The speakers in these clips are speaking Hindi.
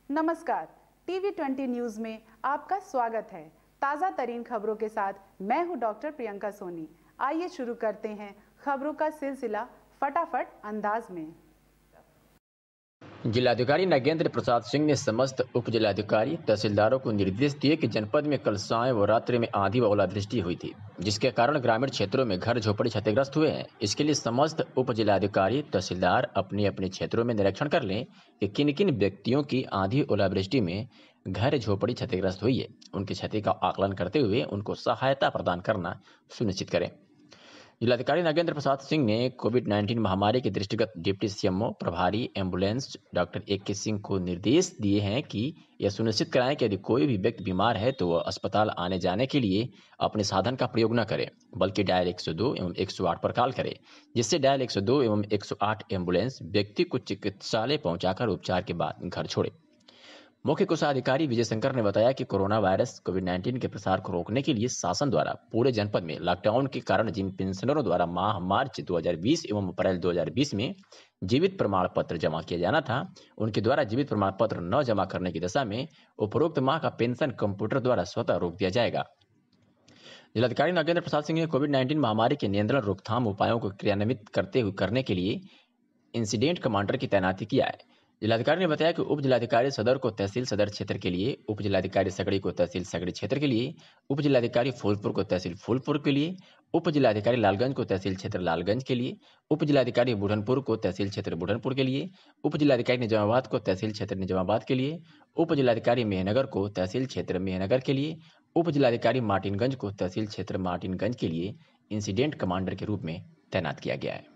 नमस्कार, टीवी 20 न्यूज में आपका स्वागत है। ताज़ा तरीन खबरों के साथ मैं हूं डॉक्टर प्रियंका सोनी। आइए शुरू करते हैं खबरों का सिलसिला फटाफट अंदाज में। जिलाधिकारी नागेंद्र प्रसाद सिंह ने समस्त उप जिलाधिकारी तहसीलदारों को निर्देश दिए कि जनपद में कल साय व रात्रि में आंधी व ओलावृष्टि हुई थी, जिसके कारण ग्रामीण क्षेत्रों में घर झोपड़ी क्षतिग्रस्त हुए हैं। इसके लिए समस्त उप जिलाधिकारी तहसीलदार अपने अपने क्षेत्रों में निरीक्षण कर लें कि किन किन व्यक्तियों की आंधी ओलावृष्टि में घर झोपड़ी क्षतिग्रस्त हुई है। उनकी क्षति का आकलन करते हुए उनको सहायता प्रदान करना सुनिश्चित करें। जिलाधिकारी नागेंद्र प्रसाद सिंह ने कोविड-19 महामारी के दृष्टिगत डिप्टी सीएमओ प्रभारी एम्बुलेंस डॉक्टर ए.के. सिंह को निर्देश दिए हैं कि यह सुनिश्चित कराएं कि यदि कोई भी व्यक्ति बीमार है तो वह अस्पताल आने जाने के लिए अपने साधन का प्रयोग न करे, बल्कि डायल 102 एवं 108 पर कॉल करे, जिससे डायल 102 एवं 108 एम्बुलेंस व्यक्ति को चिकित्सालय पहुंचाकर उपचार के बाद घर छोड़े। मुख्य कोषाधिकारी विजय शंकर ने बताया कि कोरोना वायरस कोविड-19 के प्रसार को रोकने के लिए शासन द्वारा पूरे जनपद में लॉकडाउन के कारण जिन पेंशनरों द्वारा माह मार्च 2020 एवं अप्रैल 2020 में जीवित प्रमाण पत्र जमा किया जाना था, उनके द्वारा जीवित प्रमाण पत्र न जमा करने की दशा में उपरोक्त माह का पेंशन कंप्यूटर द्वारा स्वतः रोक दिया जाएगा। जिलाधिकारी नागेंद्र प्रसाद सिंह ने कोविड-19 महामारी के नियंत्रण रोकथाम उपायों को क्रियान्वित करने के लिए इंसिडेंट कमांडर की तैनाती किया है। जिलाधिकारी ने बताया कि उप जिलाधिकारी सदर को तहसील सदर क्षेत्र के लिए, उप जिलाधिकारी सगड़ी को तहसील सगड़ी क्षेत्र के लिए, उप जिलाधिकारी फूलपुर को तहसील फूलपुर के लिए, उप जिलाधिकारी लालगंज को तहसील क्षेत्र लालगंज के लिए, उप जिलाधिकारी बुढ़नपुर को तहसील क्षेत्र बुढ़नपुर के लिए, उप जिलाधिकारी निजामाबाद को तहसील क्षेत्र निजामाबाद के लिए, उप जिलाधिकारी मेहनगर को तहसील क्षेत्र मेहनगर के लिए, उप जिलाधिकारी मार्टिनगंज को तहसील क्षेत्र मार्टिनगंज के लिए इंसिडेंट कमांडर के रूप में तैनात किया गया है।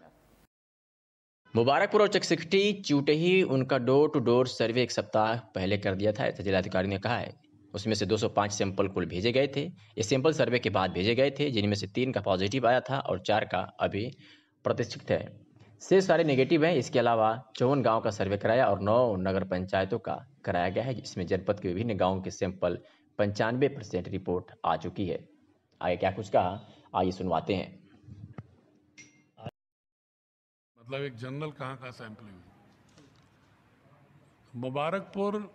मुबारकपुर और चकसिकटी चूटही उनका डोर टू डोर सर्वे एक सप्ताह पहले कर दिया था, ऐसा जिलाधिकारी ने कहा है। उसमें से 205 सैंपल कुल भेजे गए थे। ये सैंपल सर्वे के बाद भेजे गए थे, जिनमें से 3 का पॉजिटिव आया था और 4 का अभी प्रतिष्ठित है। शेष सारे नेगेटिव हैं। इसके अलावा 54 गाँव का सर्वे कराया और 9 नगर पंचायतों का कराया गया है, जिसमें जनपद के विभिन्न गाँवों के सैंपल 95% रिपोर्ट आ चुकी है। आगे क्या कुछ कहा, आइए सुनवाते हैं। मतलब एक जनरल कहाँ सैंपलिंग हुई। मुबारकपुर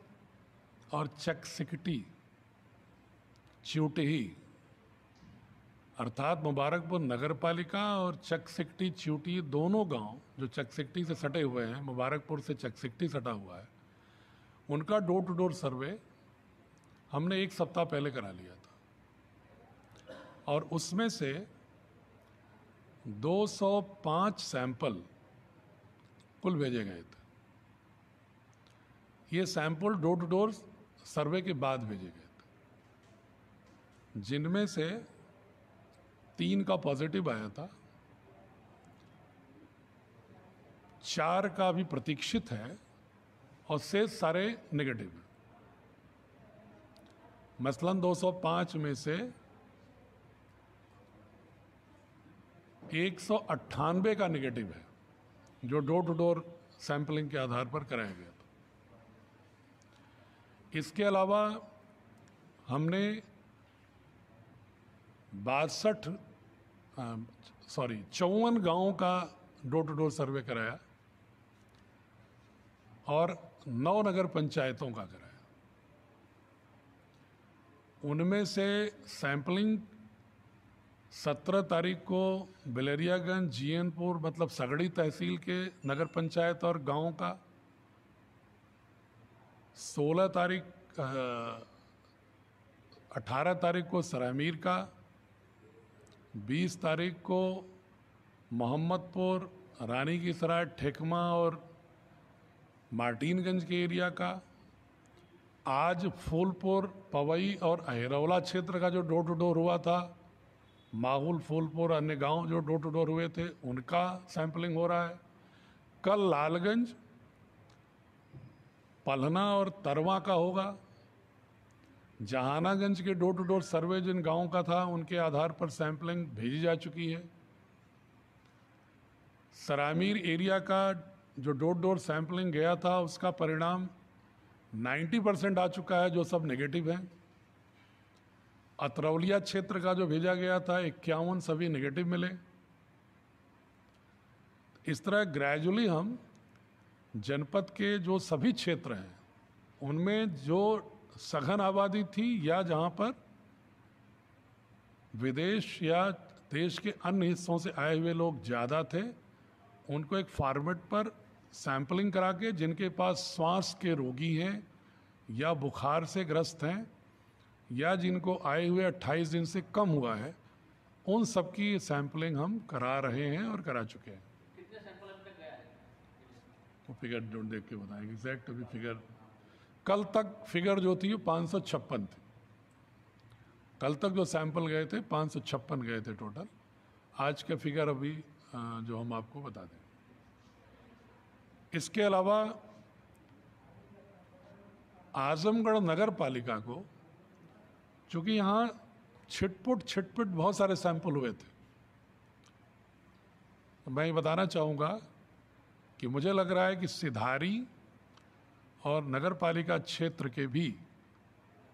और चकसिकटी च्यूटही अर्थात मुबारकपुर नगरपालिका और चकसिकटी च्यूटही दोनों गांव जो चकसिकटी से सटे हुए हैं, मुबारकपुर से चकसिकटी सटा हुआ है, उनका डोर टू डोर सर्वे हमने एक सप्ताह पहले करा लिया था और उसमें से 205 सैंपल कुल भेजे गए थे। ये sample door to door survey के बाद भेजे गए थे, जिनमें से 3 का पॉजिटिव आया था, 4 का भी प्रतीक्षित है और शेष सारे नेगेटिव हैं। मसलन 205 में से 198 का नेगेटिव है, जो डोर टू डोर सैंपलिंग के आधार पर कराया गया था। इसके अलावा हमने 54 गांवों का डोर टू डोर सर्वे कराया और 9 नगर पंचायतों का कराया। उनमें से सैंपलिंग 17 तारीख को बिलरियागंज, जीएनपुर मतलब सगड़ी तहसील के नगर पंचायत और गांवों का, 18 तारीख को सरामीर का, 20 तारीख को मोहम्मदपुर, रानी की सराय, ठेकमा और मार्टिनगंज के एरिया का, आज फूलपुर, पवई और अहिरौला क्षेत्र का जो डोर टू डोर हुआ था, माहौल, फूलपुर, अन्य गांव जो डोर टू डोर हुए थे, उनका सैंपलिंग हो रहा है। कल लालगंज, पलहना और तरवा का होगा। जहानागंज के डोर टू डोर सर्वे जिन गांवों का था, उनके आधार पर सैंपलिंग भेजी जा चुकी है। सरामीर एरिया का जो डोर डोर सैंपलिंग गया था, उसका परिणाम 90% आ चुका है, जो सब नेगेटिव हैं। अतरौलिया क्षेत्र का जो भेजा गया था 51 सभी नेगेटिव मिले। इस तरह ग्रेजुअली हम जनपद के जो सभी क्षेत्र हैं उनमें जो सघन आबादी थी या जहाँ पर विदेश या देश के अन्य हिस्सों से आए हुए लोग ज़्यादा थे, उनको एक फॉर्मेट पर सैंपलिंग करा के जिनके पास श्वास के रोगी हैं या बुखार से ग्रस्त हैं या जिनको आए हुए 28 दिन से कम हुआ है, उन सब की सैंपलिंग हम करा रहे हैं और करा चुके हैं। कितने सैंपल अब तक गया है? वो फिगर जो देख के बताएंगे एग्जैक्ट। अभी फिगर कल तक फिगर जो थी वो 556 थी। कल तक जो सैंपल गए थे 556 गए थे टोटल। आज का फिगर अभी जो हम आपको बता दें। इसके अलावा आजमगढ़ नगर पालिका को, चूंकि यहाँ छिटपुट बहुत सारे सैंपल हुए थे, तो मैं ये बताना चाहूँगा कि मुझे लग रहा है कि सिधारी और नगर पालिका क्षेत्र के भी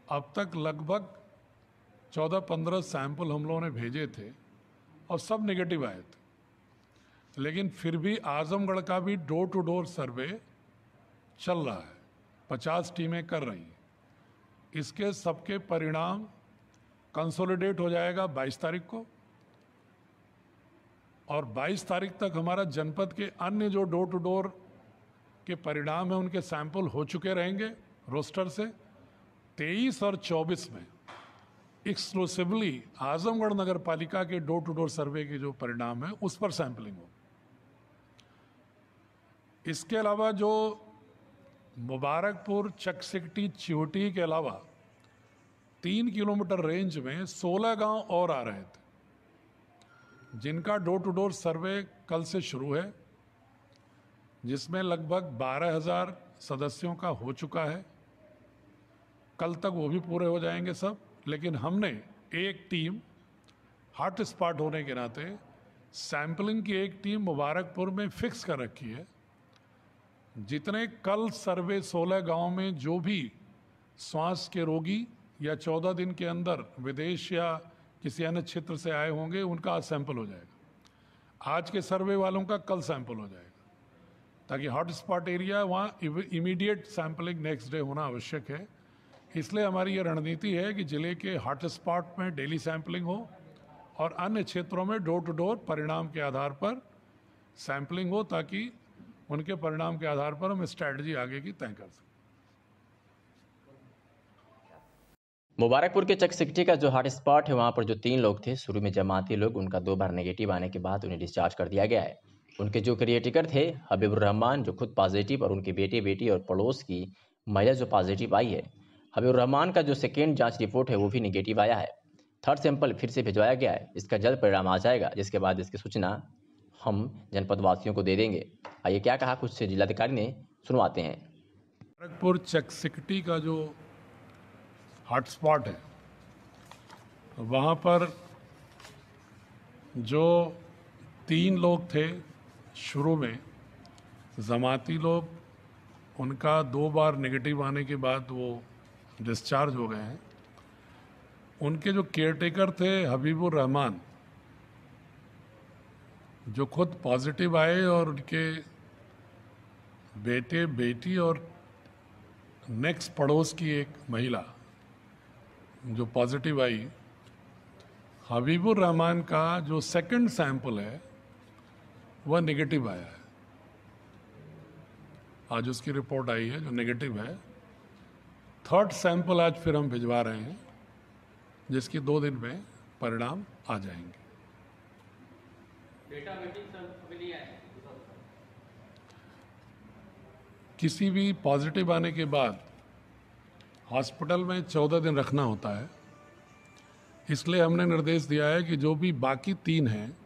अब तक लगभग 14-15 सैंपल हम लोगों ने भेजे थे और सब नेगेटिव आए थे। लेकिन फिर भी आजमगढ़ का भी डोर टू डोर सर्वे चल रहा है, 50 टीमें कर रही हैं। इसके सबके परिणाम कंसोलिडेट हो जाएगा 22 तारीख को, और 22 तारीख तक हमारा जनपद के अन्य जो डोर टू डोर के परिणाम हैं उनके सैंपल हो चुके रहेंगे रोस्टर से। 23 और 24 में एक्सक्लूसिवली आजमगढ़ नगर पालिका के डोर टू डोर सर्वे के जो परिणाम है उस पर सैंपलिंग हो। इसके अलावा जो मुबारकपुर, चकसिकटी, चिवटी के अलावा 3 किलोमीटर रेंज में 16 गांव और आ रहे थे, जिनका डोर टू डोर सर्वे कल से शुरू है, जिसमें लगभग 12,000 सदस्यों का हो चुका है। कल तक वो भी पूरे हो जाएंगे सब। लेकिन हमने एक टीम हॉट स्पॉट होने के नाते सैंपलिंग की एक टीम मुबारकपुर में फिक्स कर रखी है। जितने कल सर्वे 16 गांव में जो भी श्वास के रोगी या 14 दिन के अंदर विदेश या किसी अन्य क्षेत्र से आए होंगे, उनका आज सैंपल हो जाएगा। आज के सर्वे वालों का कल सैंपल हो जाएगा, ताकि हॉट स्पॉट एरिया वहाँ इमीडिएट सैंपलिंग नेक्स्ट डे होना आवश्यक है। इसलिए हमारी ये रणनीति है कि जिले के हॉट स्पॉट में डेली सैंपलिंग हो और अन्य क्षेत्रों में डोर टू डोर परिणाम के आधार पर सैंपलिंग हो, ताकि उनके परिणाम के आधार पर हम स्ट्रैटेजी आगे की तय कर सकें। मुबारकपुर के चकसिकटी का जो हॉट स्पॉट है, वहां पर जो 3 लोग थे शुरू में जमाती लोग, उनका 2 बार नेगेटिव आने के बाद उन्हें डिस्चार्ज कर दिया गया है। उनके जो केयरटेकर थे हबीबुर रहमान, जो खुद पॉजिटिव, और उनके बेटे बेटी और पड़ोस की महिला जो पॉजिटिव आई है। हबीबुर रहमान का जो सेकेंड जांच रिपोर्ट है वो भी नेगेटिव आया है। थर्ड सैंपल फिर से भिजवाया गया है। इसका जल्द परिणाम आ जाएगा, जिसके बाद इसकी सूचना हम जनपद वासियों को दे देंगे। आइए क्या कहा कुछ जिलाधिकारी ने, सुनवाते हैं। मुबारकपुर चकसिकटी का जो हॉटस्पॉट है, वहाँ पर जो 3 लोग थे शुरू में जमाती लोग, उनका 2 बार नेगेटिव आने के बाद वो डिस्चार्ज हो गए हैं। उनके जो केयरटेकर थे हबीबुर रहमान, जो खुद पॉजिटिव आए, और उनके बेटे बेटी और नेक्स्ट पड़ोस की एक महिला जो पॉजिटिव आई, हबीबुर रहमान का जो सेकंड सैंपल है वह नेगेटिव आया है। आज उसकी रिपोर्ट आई है जो नेगेटिव है। थर्ड सैंपल आज फिर हम भिजवा रहे हैं, जिसकी 2 दिन में परिणाम आ जाएंगे। बेटा बेटी सब अभी नहीं आए। किसी भी पॉजिटिव आने के बाद हॉस्पिटल में 14 दिन रखना होता है। इसलिए हमने निर्देश दिया है कि जो भी बाकी 3 हैं,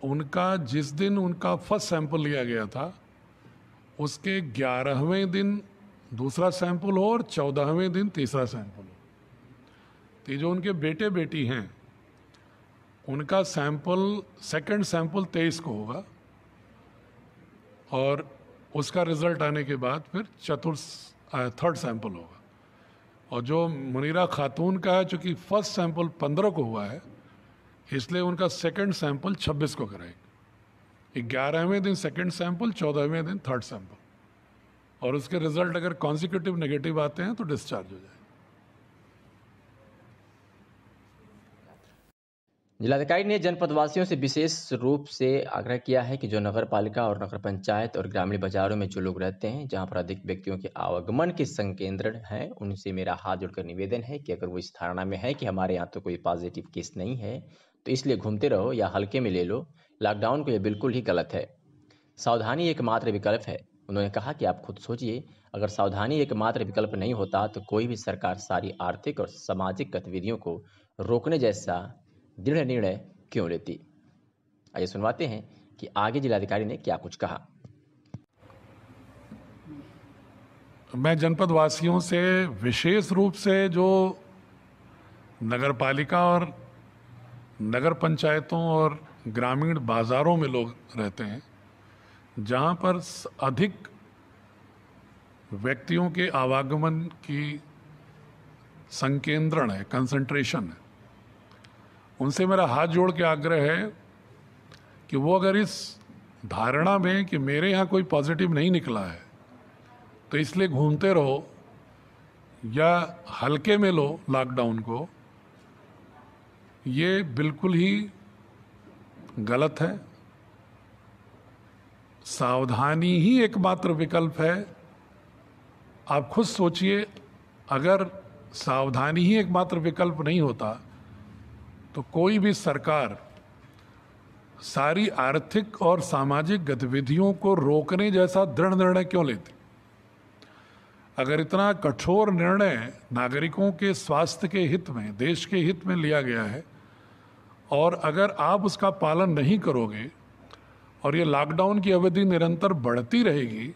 उनका जिस दिन उनका फर्स्ट सैंपल लिया गया था उसके 11वें दिन दूसरा सैंपल हो और 14वें दिन तीसरा सैंपल हो। तो जो उनके बेटे बेटी हैं, उनका सैंपल सेकंड सैंपल 23 को होगा, और उसका रिजल्ट आने के बाद फिर थर्ड सैंपल होगा। और जो मुनीरा खातून का है, चूँकि फर्स्ट सैंपल 15 को हुआ है, इसलिए उनका सेकंड सैंपल 26 को कराएंगे। 11वें दिन सेकंड सैंपल, 14वें दिन थर्ड सैंपल, और उसके रिजल्ट अगर कॉन्सिक्यूटिव नेगेटिव आते हैं तो डिस्चार्ज हो जाए। जिलाधिकारी ने जनपदवासियों से विशेष रूप से आग्रह किया है कि जो नगर पालिका और नगर पंचायत और ग्रामीण बाजारों में जो लोग रहते हैं, जहां पर अधिक व्यक्तियों के आवागमन के संकेंद्रण हैं, उनसे मेरा हाथ जोड़कर निवेदन है कि अगर वो इस धारणा में है कि हमारे यहाँ तो कोई पॉजिटिव केस नहीं है तो इसलिए घूमते रहो या हल्के में ले लो लॉकडाउन को, यह बिल्कुल ही गलत है। सावधानी एकमात्र विकल्प है। उन्होंने कहा कि आप खुद सोचिए, अगर सावधानी एकमात्र विकल्प नहीं होता तो कोई भी सरकार सारी आर्थिक और सामाजिक गतिविधियों को रोकने जैसा दृढ़ निर्णय क्यों लेती। आइए सुनवाते हैं कि आगे जिलाधिकारी ने क्या कुछ कहा। मैं जनपद वासियों से विशेष रूप से जो नगर पालिका और नगर पंचायतों और ग्रामीण बाजारों में लोग रहते हैं, जहां पर अधिक व्यक्तियों के आवागमन की संकेंद्रण है, कंसंट्रेशन है, उनसे मेरा हाथ जोड़ के आग्रह है कि वो अगर इस धारणा में कि मेरे यहाँ कोई पॉजिटिव नहीं निकला है तो इसलिए घूमते रहो या हल्के में लो लॉकडाउन को, ये बिल्कुल ही गलत है। सावधानी ही एकमात्र विकल्प है। आप खुद सोचिए, अगर सावधानी ही एकमात्र विकल्प नहीं होता तो कोई भी सरकार सारी आर्थिक और सामाजिक गतिविधियों को रोकने जैसा दृढ़ निर्णय क्यों लेती। अगर इतना कठोर निर्णय नागरिकों के स्वास्थ्य के हित में, देश के हित में लिया गया है और अगर आप उसका पालन नहीं करोगे और ये लॉकडाउन की अवधि निरंतर बढ़ती रहेगी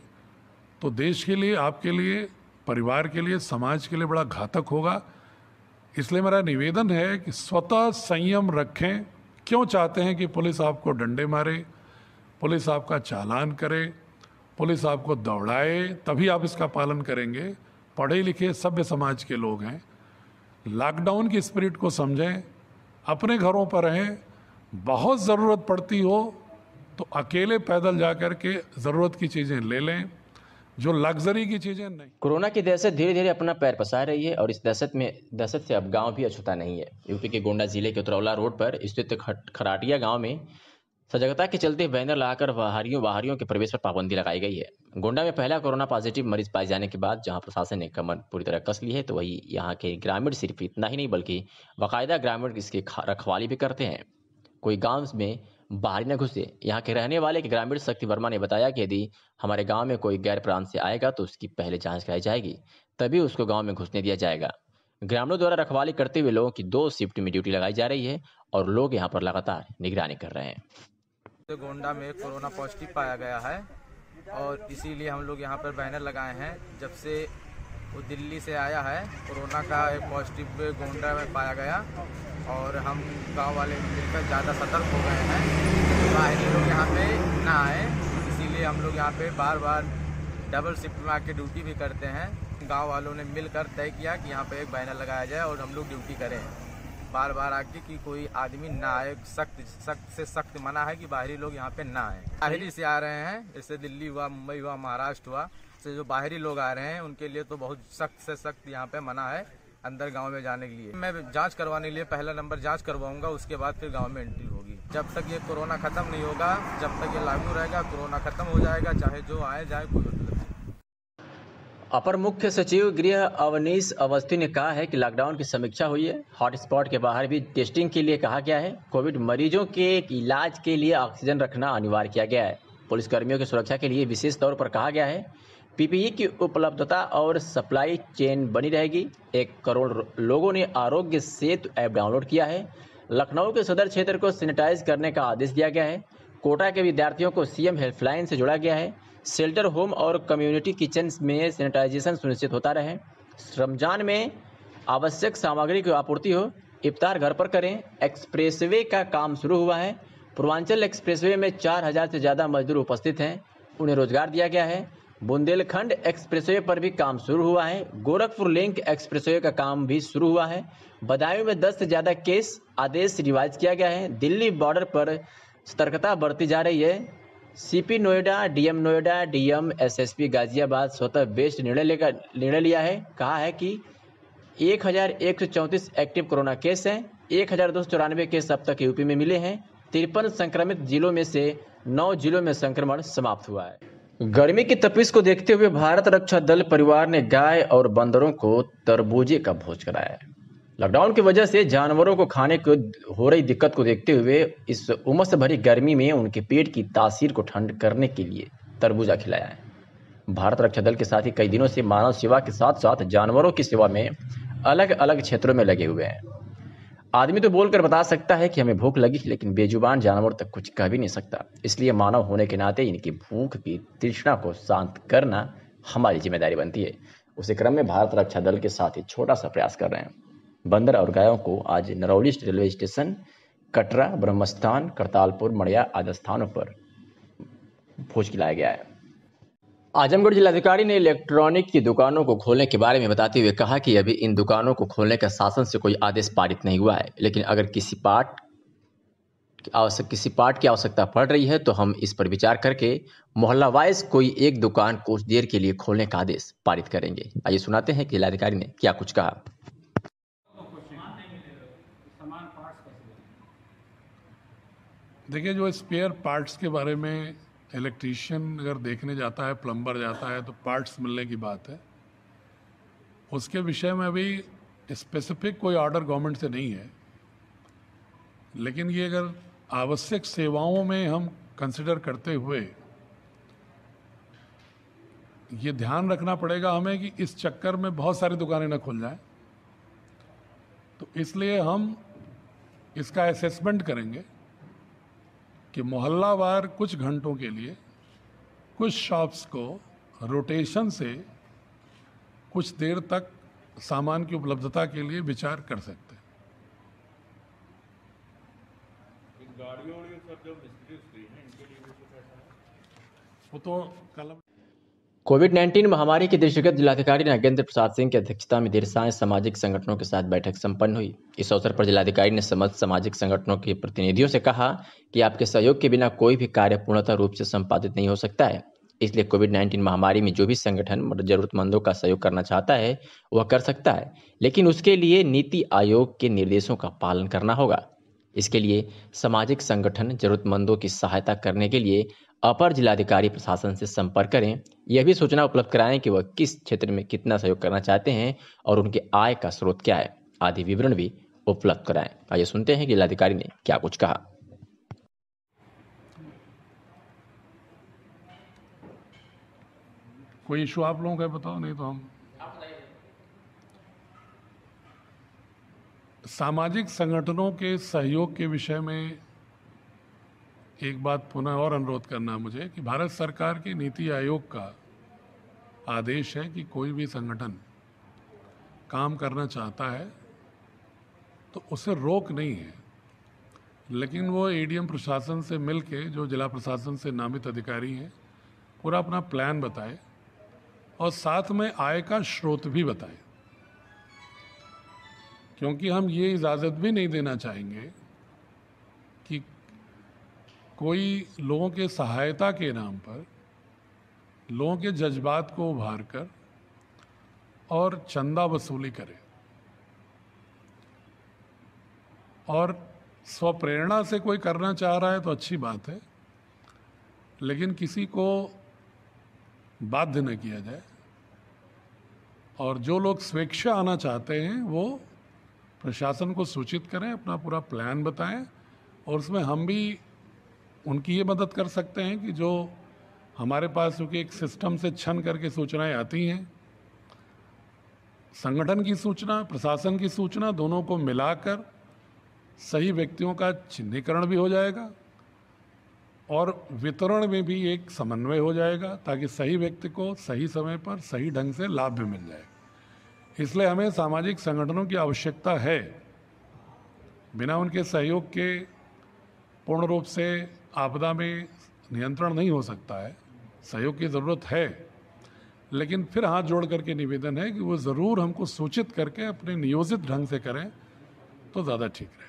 तो देश के लिए, आपके लिए, परिवार के लिए, समाज के लिए बड़ा घातक होगा। इसलिए मेरा निवेदन है कि स्वतः संयम रखें। क्यों चाहते हैं कि पुलिस आपको डंडे मारे, पुलिस आपका चालान करे, पुलिस आपको दौड़ाए, तभी आप इसका पालन करेंगे। पढ़े लिखे सभ्य समाज के लोग हैं। लॉकडाउन की स्पिरिट को समझें, अपने घरों पर रहें, बहुत ज़रूरत पड़ती हो तो अकेले पैदल जा कर के ज़रूरत की चीज़ें ले लें, जो लग्जरी की चीजें नहीं। कोरोना की दहशत धीरे धीरे अपना पैर पसार रही है और इस दहशत से अब गांव भी अछूता नहीं है। यूपी के गोंडा जिले के उतरौला रोड पर स्थित खराटिया गांव में सजगता के चलते बैनर लगाकर बाहरियों के प्रवेश पर पाबंदी लगाई गई है। गोंडा में पहला कोरोना पॉजिटिव मरीज पाए जाने के बाद जहां प्रशासन ने कमर पूरी तरह कस ली है, तो वही यहाँ के ग्रामीण सिर्फ इतना ही नहीं बल्कि बाकायदा ग्रामीण इसकी रखवाली भी करते हैं। कोई गाँव में बाहरी न घुसे। यहाँ के रहने वाले के ग्रामीण शक्ति वर्मा ने बताया कि यदि हमारे गांव में कोई गैर प्रांत से आएगा तो उसकी पहले जांच कराई जाएगी, तभी उसको गांव में घुसने दिया जाएगा। ग्रामीणों द्वारा रखवाली करते हुए लोगों की 2 शिफ्ट में ड्यूटी लगाई जा रही है और लोग यहाँ पर लगातार निगरानी कर रहे हैं। गोंडा में कोरोना पॉजिटिव पाया गया है और इसीलिए हम लोग यहाँ पर बैनर लगाए हैं। जब से वो दिल्ली से आया है, कोरोना का एक पॉजिटिव गोंडा में पाया गया और हम गांव वाले मिलकर ज़्यादा सतर्क हो गए हैं। बाहरी लोग यहाँ पे ना आए, इसीलिए हम लोग यहाँ पे बार बार डबल शिफ्ट में आके ड्यूटी भी करते हैं। गांव वालों ने मिलकर तय किया कि यहाँ पे एक बैनर लगाया जाए और हम लोग ड्यूटी करें बार बार आके कि कोई आदमी ना आए। सख्त से सख्त मना है कि बाहरी लोग यहाँ पे ना आए। बाहरी से आ रहे हैं, जैसे दिल्ली हुआ, मुंबई हुआ, महाराष्ट्र हुआ, से जो बाहरी लोग आ रहे हैं उनके लिए तो बहुत सख्त से सख्त यहाँ पे मना है अंदर गांव में जाने के लिए। मैं जांच करवाने के लिए पहला नंबर जांच करवाऊंगा, उसके बाद फिर गांव में एंट्री होगी। जब तक ये कोरोना खत्म नहीं होगा, जब तक ये लागू रहेगा, कोरोना खत्म हो जाएगा, चाहे जो आए जाए कोई मतलब नहीं। अपर मुख्य सचिव गृह अवनीश अवस्थी ने कहा है कि लॉकडाउन की समीक्षा हुई है। हॉटस्पॉट के बाहर भी टेस्टिंग के लिए कहा गया है। कोविड मरीजों के इलाज के लिए ऑक्सीजन रखना अनिवार्य किया गया है। पुलिसकर्मियों की सुरक्षा के लिए विशेष तौर पर कहा गया है पीपीई की उपलब्धता और सप्लाई चेन बनी रहेगी। 1 करोड़ लोगों ने आरोग्य सेतु ऐप डाउनलोड किया है। लखनऊ के सदर क्षेत्र को सैनिटाइज करने का आदेश दिया गया है। कोटा के विद्यार्थियों को सीएम हेल्पलाइन से जोड़ा गया है। शेल्टर होम और कम्युनिटी किचन में सैनिटाइजेशन सुनिश्चित होता रहे। रमजान में आवश्यक सामग्री की आपूर्ति हो। इफ्तार घर पर करें। एक्सप्रेसवे का काम शुरू हुआ है। पूर्वांचल एक्सप्रेसवे में 4000 से ज़्यादा मजदूर उपस्थित हैं, उन्हें रोजगार दिया गया है। बुंदेलखंड एक्सप्रेसवे पर भी काम शुरू हुआ है। गोरखपुर लिंक एक्सप्रेसवे का काम भी शुरू हुआ है। बदायूं में 10 से ज़्यादा केस, आदेश रिवाइज किया गया है। दिल्ली बॉर्डर पर सतर्कता बरती जा रही है। CP Noida, DM Noida, DM SSP Ghaziabad स्वतः बेस्ड निर्णय लिया है। कहा है कि 1134 एक्टिव कोरोना केस हैं। 1294 केस अब तक यूपी में मिले हैं। 53 संक्रमित जिलों में से 9 जिलों में संक्रमण समाप्त हुआ है। गर्मी की तपिश को देखते हुए भारत रक्षा दल परिवार ने गाय और बंदरों को तरबूजे का भोज कराया है। लॉकडाउन की वजह से जानवरों को खाने को हो रही दिक्कत को देखते हुए इस उमस भरी गर्मी में उनके पेट की तासीर को ठंड करने के लिए तरबूजा खिलाया है। भारत रक्षा दल के साथ ही कई दिनों से मानव सेवा के साथ साथ जानवरों की सेवा में अलग अलग क्षेत्रों में लगे हुए हैं। आदमी तो बोलकर बता सकता है कि हमें भूख लगी, लेकिन बेजुबान जानवर तक कुछ कह भी नहीं सकता। इसलिए मानव होने के नाते इनकी भूख की तृष्णा को शांत करना हमारी जिम्मेदारी बनती है। उसी क्रम में भारत रक्षा दल के साथ ही छोटा सा प्रयास कर रहे हैं। बंदर और गायों को आज नरौली रेलवे स्टेशन, कटरा, ब्रह्मस्थान, करतालपुर, मड़िया आदि स्थानों पर भोज खिलाया गया है। आजमगढ़ जिलाधिकारी ने इलेक्ट्रॉनिक की दुकानों को खोलने के बारे में बताते हुए कहा कि अभी इन दुकानों को खोलने का शासन से कोई आदेश पारित नहीं हुआ है, लेकिन अगर किसी पार्ट की आवश्यकता पड़ रही है तो हम इस पर विचार करके मोहल्ला वाइज कोई एक दुकान कुछ देर के लिए खोलने का आदेश पारित करेंगे। आइए सुनाते हैं कि जिलाधिकारी ने क्या कुछ कहा। देखिए, जो स्पेयर पार्ट्स के बारे में इलेक्ट्रीशियन अगर देखने जाता है, प्लम्बर जाता है, तो पार्ट्स मिलने की बात है। उसके विषय में अभी स्पेसिफिक कोई ऑर्डर गवर्नमेंट से नहीं है, लेकिन ये अगर आवश्यक सेवाओं में हम कंसिडर करते हुए ये ध्यान रखना पड़ेगा हमें कि इस चक्कर में बहुत सारी दुकानें ना खुल जाएं। तो इसलिए हम इसका असेसमेंट करेंगे कि मोहल्लावार कुछ घंटों के लिए कुछ शॉप्स को रोटेशन से कुछ देर तक सामान की उपलब्धता के लिए विचार कर सकते हैं। गाड़ियों सब जो मिस्त्री हैं इनके लिए भी कुछ ऐसा है? वो तो कल कोविड-19 महामारी के दृष्टिगत जिलाधिकारी नागेंद्र प्रसाद सिंह की अध्यक्षता में देर सांझ सामाजिक संगठनों के साथ बैठक संपन्न हुई। इस अवसर पर जिलाधिकारी ने समस्त सामाजिक संगठनों के प्रतिनिधियों से कहा कि आपके सहयोग के बिना कोई भी कार्य पूर्णतः रूप से संपादित नहीं हो सकता है। इसलिए कोविड-19 महामारी में जो भी संगठन जरूरतमंदों का सहयोग करना चाहता है वह कर सकता है, लेकिन उसके लिए नीति आयोग के निर्देशों का पालन करना होगा। इसके लिए सामाजिक संगठन जरूरतमंदों की सहायता करने के लिए अपर जिलाधिकारी प्रशासन से संपर्क करें। यह भी सूचना उपलब्ध कराएं कि वह किस क्षेत्र में कितना सहयोग करना चाहते हैं और उनके आय का स्रोत क्या है, आदि विवरण भी उपलब्ध कराएं। आइए सुनते हैं कि जिलाधिकारी ने क्या कुछ कहा। कोई इशू आप लोगों का बताओ, नहीं तो हम सामाजिक संगठनों के सहयोग के विषय में एक बात पुनः और अनुरोध करना है मुझे कि भारत सरकार की नीति आयोग का आदेश है कि कोई भी संगठन काम करना चाहता है तो उसे रोक नहीं है, लेकिन वो एडीएम प्रशासन से मिलके जो जिला प्रशासन से नामित अधिकारी हैं पूरा अपना प्लान बताए और साथ में आय का स्रोत भी बताए, क्योंकि हम ये इजाज़त भी नहीं देना चाहेंगे कि कोई लोगों के सहायता के नाम पर लोगों के जज्बात को उभार कर और चंदा वसूली करे और स्वप्रेरणा से कोई करना चाह रहा है तो अच्छी बात है, लेकिन किसी को बाध्य न किया जाए। और जो लोग स्वेच्छा आना चाहते हैं वो प्रशासन को सूचित करें, अपना पूरा प्लान बताएं और उसमें हम भी उनकी ये मदद कर सकते हैं कि जो हमारे पास क्योंकि एक सिस्टम से छन करके सूचनाएं आती हैं, संगठन की सूचना, प्रशासन की सूचना, दोनों को मिलाकर सही व्यक्तियों का चिन्हीकरण भी हो जाएगा और वितरण में भी एक समन्वय हो जाएगा ताकि सही व्यक्ति को सही समय पर सही ढंग से लाभ भी मिल जाए। इसलिए हमें सामाजिक संगठनों की आवश्यकता है। बिना उनके सहयोग के पूर्ण रूप से आपदा में नियंत्रण नहीं हो सकता है। सहयोग की ज़रूरत है, लेकिन फिर हाथ जोड़ करके निवेदन है कि वो ज़रूर हमको सूचित करके अपने नियोजित ढंग से करें तो ज़्यादा ठीक रहे।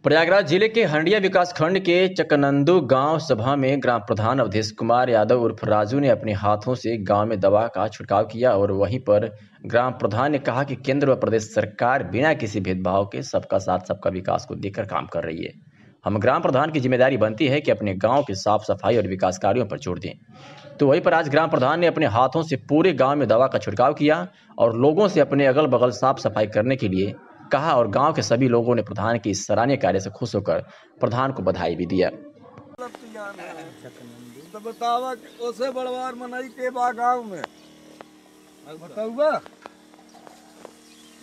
प्रयागराज जिले के हंडिया विकासखंड के चकनंदू गांव सभा में ग्राम प्रधान अवधेश कुमार यादव उर्फ राजू ने अपने हाथों से गांव में दवा का छिड़काव किया और वहीं पर ग्राम प्रधान ने कहा कि केंद्र व प्रदेश सरकार बिना किसी भेदभाव के सबका साथ सबका विकास को देखकर काम कर रही है। हम ग्राम प्रधान की जिम्मेदारी बनती है कि अपने गांव की साफ सफाई और विकास कार्यों पर जोर दें। तो वहीं पर आज ग्राम प्रधान ने अपने हाथों से पूरे गांव में दवा का छिड़काव किया और लोगों से अपने अगल बगल साफ सफाई करने के लिए कहा और गांव के सभी लोगों ने प्रधान के इस सराहनीय कार्य से खुश होकर प्रधान को बधाई भी दिया। तो बतावा उसे बड़वार मनाई के बा गाँव में बताऊबा।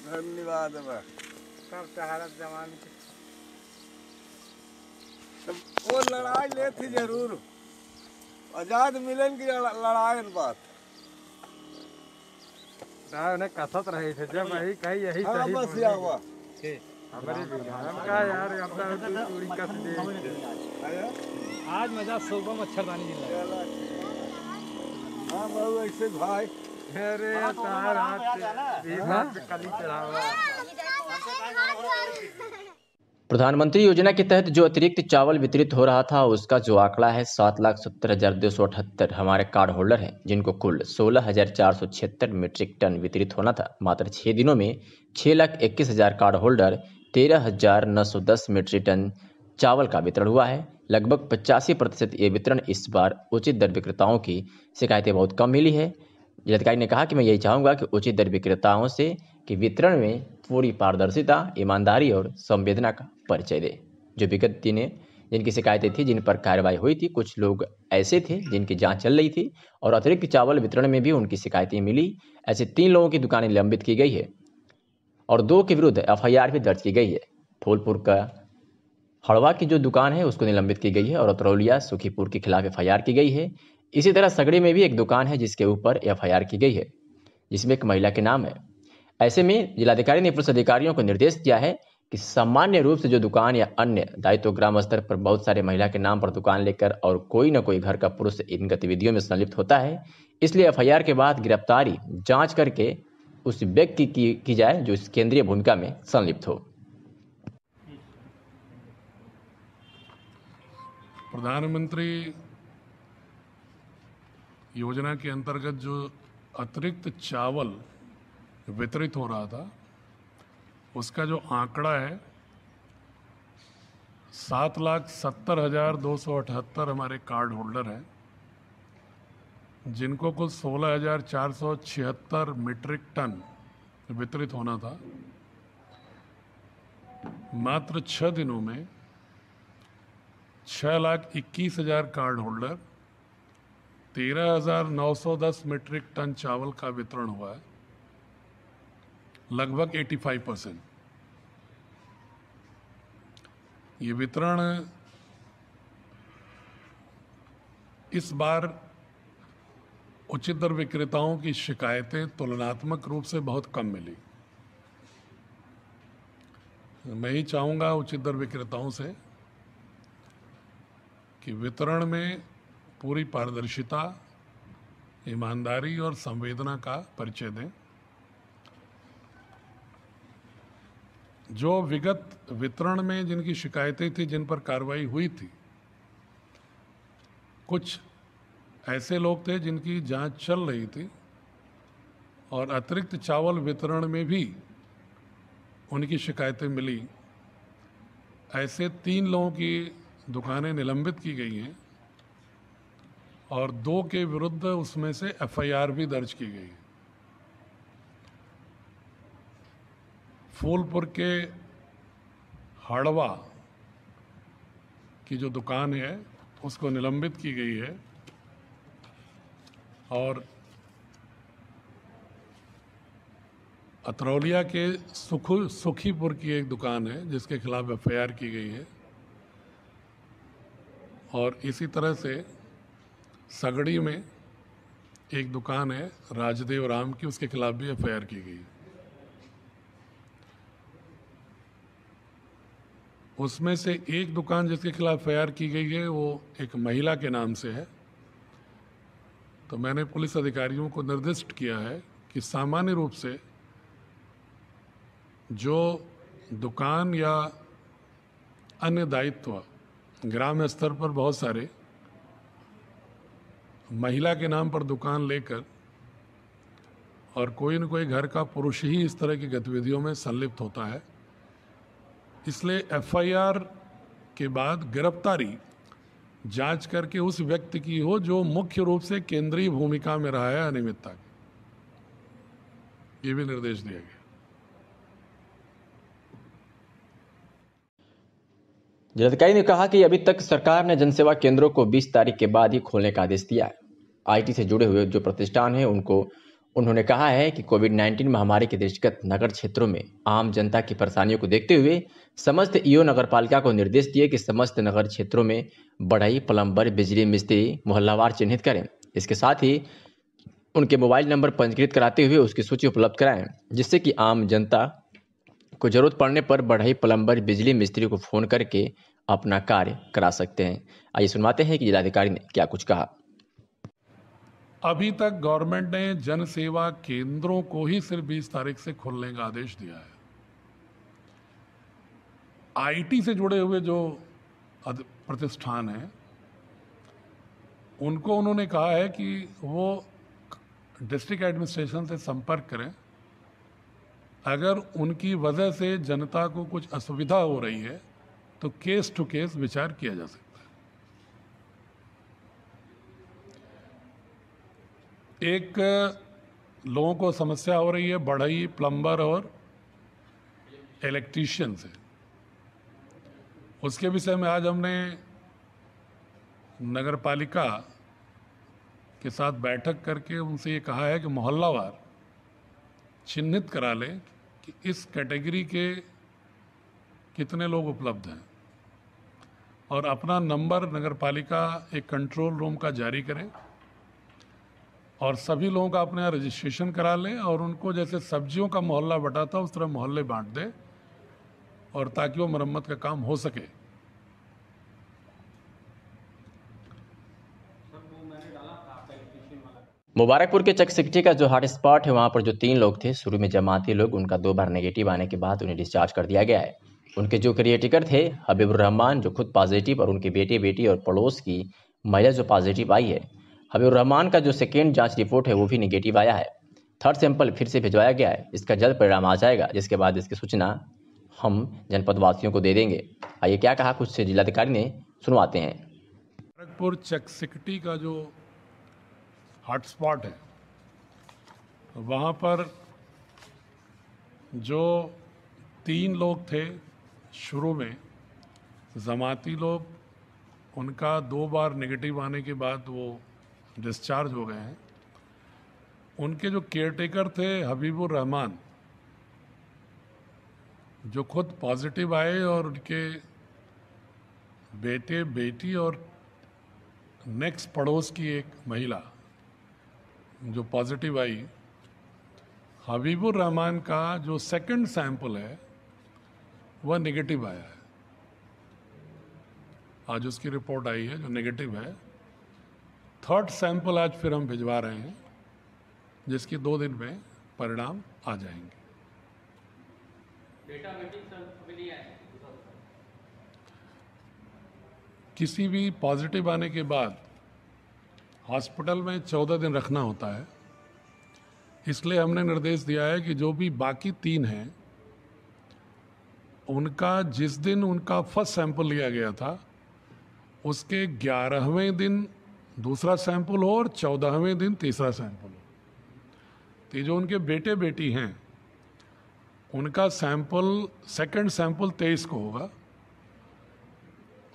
धन्यवाद वो लड़ाई ले थी जरूर, आजाद मिलन की लड़ाई बात उन्हें कसत रहे थे जब वही कही यही हाँ सही बस या हुआ हमारी हम का यार अपना पूरी कस दे आज मजा सुबह मच्छरदानी जिला हाँ बहु ऐसे भाई अरे तार हाथ कली चढ़ावा। प्रधानमंत्री योजना के तहत जो अतिरिक्त चावल वितरित हो रहा था उसका जो आंकड़ा है 7,70,278 हमारे कार्ड होल्डर हैं, जिनको कुल 16,476 मीट्रिक टन वितरित होना था। मात्र 6 दिनों में 6,21,000 कार्ड होल्डर 13,910 मीट्रिक टन चावल का वितरण हुआ है। लगभग 85% ये वितरण इस बार उचित दर विक्रेताओं की शिकायतें बहुत कम मिली है। जिलाधिकारी ने कहा कि मैं यही चाहूँगा कि उचित दर विक्रेताओं से कि वितरण में पूरी पारदर्शिता, ईमानदारी और संवेदना का परिचय दे। जो विगत दिने जिनकी शिकायतें थी, जिन पर कार्रवाई हुई थी, कुछ लोग ऐसे थे जिनकी जांच चल रही थी और अतिरिक्त चावल वितरण में भी उनकी शिकायतें मिली। ऐसे 3 लोगों की दुकानें निलंबित की गई है और 2 के विरुद्ध FIR भी दर्ज की गई है। फूलपुर का हड़वा की जो दुकान है उसको निलंबित की गई है और अतरौलिया सुखीपुर के खिलाफ FIR की गई है। इसी तरह सगड़ी में भी एक दुकान है जिसके ऊपर FIR की गई है, जिसमें एक महिला के नाम है। ऐसे में जिलाधिकारी ने पुलिस अधिकारियों को निर्देश दिया है कि सामान्य रूप से जो दुकान या अन्य दायित्व ग्राम स्तर पर बहुत सारे महिला के नाम पर दुकान लेकर और कोई न कोई घर का पुरुष इन गतिविधियों में संलिप्त होता है, इसलिए FIR के बाद गिरफ्तारी जांच करके उस व्यक्ति की जाए जो इस केंद्रीय भूमिका में संलिप्त हो। प्रधानमंत्री योजना के अंतर्गत जो अतिरिक्त चावल वितरित हो रहा था उसका जो आंकड़ा है 7,70,278 हमारे कार्ड होल्डर हैं, जिनको कुल 16,476 मीट्रिक टन वितरित होना था। मात्र 6 दिनों में 6,21,000 कार्ड होल्डर 13,910 मीट्रिक टन चावल का वितरण हुआ है, लगभग 85%। ये वितरण इस बार उचित दर विक्रेताओं की शिकायतें तुलनात्मक रूप से बहुत कम मिली। मैं ही चाहूँगा उचित दर विक्रेताओं से कि वितरण में पूरी पारदर्शिता, ईमानदारी और संवेदना का परिचय दें। जो विगत वितरण में जिनकी शिकायतें थी, जिन पर कार्रवाई हुई थी, कुछ ऐसे लोग थे जिनकी जांच चल रही थी और अतिरिक्त चावल वितरण में भी उनकी शिकायतें मिली। ऐसे 3 लोगों की दुकानें निलंबित की गई हैं और 2 के विरुद्ध उसमें से FIR भी दर्ज की गई है। फूलपुर के हड़वा की जो दुकान है उसको निलंबित की गई है और अतरौलिया के सुखीपुर की एक दुकान है जिसके खिलाफ FIR की गई है और इसी तरह से सगड़ी में एक दुकान है राजदेव राम की, उसके खिलाफ भी FIR की गई है। उसमें से एक दुकान जिसके खिलाफ FIR की गई है वो एक महिला के नाम से है। तो मैंने पुलिस अधिकारियों को निर्दिष्ट किया है कि सामान्य रूप से जो दुकान या अन्य दायित्व ग्राम स्तर पर बहुत सारे महिला के नाम पर दुकान लेकर और कोई न कोई घर का पुरुष ही इस तरह की गतिविधियों में संलिप्त होता है। इसलिए एफआईआर के बाद गिरफ्तारी जांच करके उस व्यक्ति की हो जो मुख्य रूप से केंद्रीय भूमिका में रहा है अनियमितता की, ये भी निर्देश दिया गया। जिलाधिकारी ने कहा कि अभी तक सरकार ने जनसेवा केंद्रों को 20 तारीख के बाद ही खोलने का आदेश दिया है। आईटी से जुड़े हुए जो प्रतिष्ठान हैं उन्होंने कहा है कि कोविड-19 महामारी के दृष्टिगत नगर क्षेत्रों में आम जनता की परेशानियों को देखते हुए समस्त ईओ नगरपालिका को निर्देश दिए कि समस्त नगर क्षेत्रों में बढ़ई, प्लम्बर, बिजली मिस्त्री मोहल्लावार चिन्हित करें। इसके साथ ही उनके मोबाइल नंबर पंजीकृत कराते हुए उसकी सूची उपलब्ध कराएं, जिससे कि आम जनता को जरूरत पड़ने पर बढ़ई, प्लम्बर, बिजली मिस्त्री को फोन करके अपना कार्य करा सकते हैं। आइए सुनवाते हैं कि जिलाधिकारी ने क्या कुछ कहा। अभी तक गवर्नमेंट ने जन सेवा केंद्रों को ही सिर्फ 20 तारीख से खोलने का आदेश दिया है। आईटी से जुड़े हुए जो प्रतिष्ठान हैं उनको उन्होंने कहा है कि वो डिस्ट्रिक्ट एडमिनिस्ट्रेशन से संपर्क करें। अगर उनकी वजह से जनता को कुछ असुविधा हो रही है तो केस टू केस विचार किया जा सकता है। एक लोगों को समस्या हो रही है बढ़ई, प्लम्बर और इलेक्ट्रीशियन से, उसके विषय में आज हमने नगर पालिका के साथ बैठक करके उनसे ये कहा है कि मोहल्लावार चिन्हित करा लें कि इस कैटेगरी के कितने लोग उपलब्ध हैं और अपना नंबर नगर पालिका एक कंट्रोल रूम का जारी करे और सभी लोगों का अपने यहाँ रजिस्ट्रेशन करा लें और उनको जैसे सब्जियों का मोहल्ला बंटाता उस तरह मोहल्ले बांट दे और ताकि वो मरम्मत का काम हो सके। मुबारकपुर के चकसिकटी का जो हॉट स्पॉट है, वहां पर जो 3 लोग थे शुरू में जमाती लोग, उनका 2 बार नेगेटिव आने के बाद उन्हें डिस्चार्ज कर दिया गया है। उनके जो केयरटेकर थे हबीबुर रहमान जो खुद पॉजिटिव और उनके बेटे बेटी और पड़ोस की महिला जो पॉजिटिव आई है। हबीबुर रहमान का जो सेकेंड जांच रिपोर्ट है वो भी नेगेटिव आया है। 3rd सैंपल फिर से भिजवाया गया है। इसका जल्द परिणाम आ जाएगा, जिसके बाद इसकी सूचना हम जनपद वासियों को दे देंगे। आइए क्या कहा कुछ जिलाधिकारी ने, सुनवाते हैं। मुबारकपुर चकसिकटी का जो हॉटस्पॉट है वहाँ पर जो 3 लोग थे शुरू में जमाती लोग, उनका 2 बार नेगेटिव आने के बाद वो डिस्चार्ज हो गए हैं। उनके जो केयरटेकर थे हबीबुर रहमान जो खुद पॉजिटिव आए और उनके बेटे बेटी और नेक्स्ट पड़ोस की एक महिला जो पॉजिटिव आई, हबीबुर रहमान का जो सेकंड सैंपल है वह नेगेटिव आया है। आज उसकी रिपोर्ट आई है जो नेगेटिव है। 3rd सैंपल आज फिर हम भिजवा रहे हैं, जिसकी 2 दिन में परिणाम आ जाएंगे। डेटा मीटिंग सर अभी नहीं आए। किसी भी पॉजिटिव आने के बाद हॉस्पिटल में 14 दिन रखना होता है। इसलिए हमने निर्देश दिया है कि जो भी बाकी 3 हैं उनका जिस दिन उनका फर्स्ट सैंपल लिया गया था उसके 11वें दिन दूसरा सैंपल हो और 14वें दिन तीसरा सैंपल हो। तो जो उनके बेटे बेटी हैं उनका सैंपल सेकंड सैंपल 23 को होगा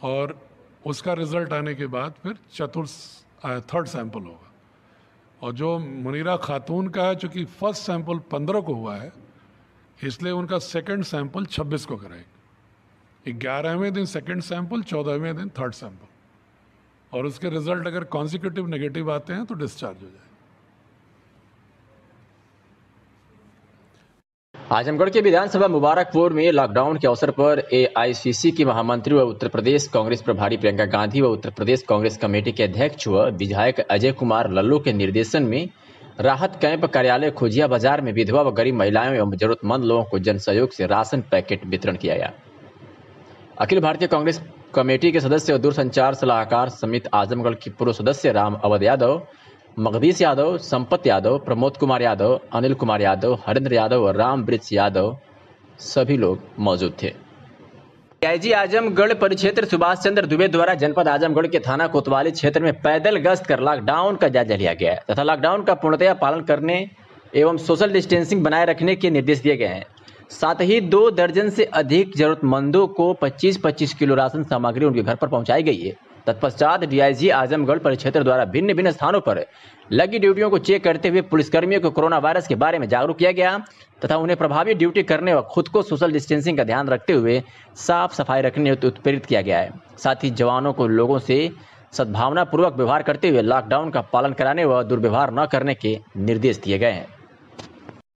और उसका रिजल्ट आने के बाद फिर 3rd सैंपल होगा। और जो मुनीरा खातून का है, चूँकि फर्स्ट सैंपल 15 को हुआ है इसलिए उनका सेकंड सैंपल 26 को कराएगा। 11वें दिन सेकंड सैंपल, 14वें दिन 3rd सैंपल और उसके रिजल्ट अगर कॉन्सिक्यूटिव नेगेटिव आते हैं तो डिस्चार्ज हो जाए। आजमगढ़ के विधानसभा मुबारकपुर में लॉकडाउन के अवसर पर एआईसीसी की महामंत्री व उत्तर प्रदेश कांग्रेस प्रभारी प्रियंका गांधी व उत्तर प्रदेश कांग्रेस कमेटी के अध्यक्ष व विधायक अजय कुमार लल्लू के निर्देशन में राहत कैंप कार्यालय खुजिया बाजार में विधवा व गरीब महिलाओं एवं जरूरतमंद लोगों को जन सहयोग से राशन पैकेट वितरण किया गया। अखिल भारतीय कांग्रेस कमेटी के सदस्य और दूरसंचार सलाहकार समिति आजमगढ़ की पूर्व सदस्य राम अवध यादव, मगदीश यादव, संपत यादव, प्रमोद कुमार यादव, अनिल कुमार यादव, हरेंद्र यादव और राम वृक्ष यादव सभी लोग मौजूद थे। डीआईजी आजमगढ़ परिक्षेत्र सुभाष चंद्र दुबे द्वारा जनपद आजमगढ़ के थाना कोतवाली क्षेत्र में पैदल गश्त कर लॉकडाउन का जायजा लिया गया है तथा लॉकडाउन का पूर्णतया पालन करने एवं सोशल डिस्टेंसिंग बनाए रखने के निर्देश दिए गए हैं। साथ ही 2 दर्जन से अधिक जरूरतमंदों को 25-25 किलो राशन सामग्री उनके घर पर पहुंचाई गई है। तत्पश्चात डीआईजी आजमगढ़ परिक्षेत्र द्वारा भिन्न भिन्न स्थानों पर लगी ड्यूटियों को चेक करते हुए पुलिसकर्मियों को कोरोना वायरस के बारे में जागरूक किया गया तथा उन्हें प्रभावी ड्यूटी करने व खुद को सोशल डिस्टेंसिंग का ध्यान रखते हुए साफ सफाई रखने हेतु उत्प्रेरित किया गया है। साथ ही जवानों को लोगों से सद्भावनापूर्वक व्यवहार करते हुए लॉकडाउन का पालन कराने व दुर्व्यवहार न करने के निर्देश दिए गए हैं।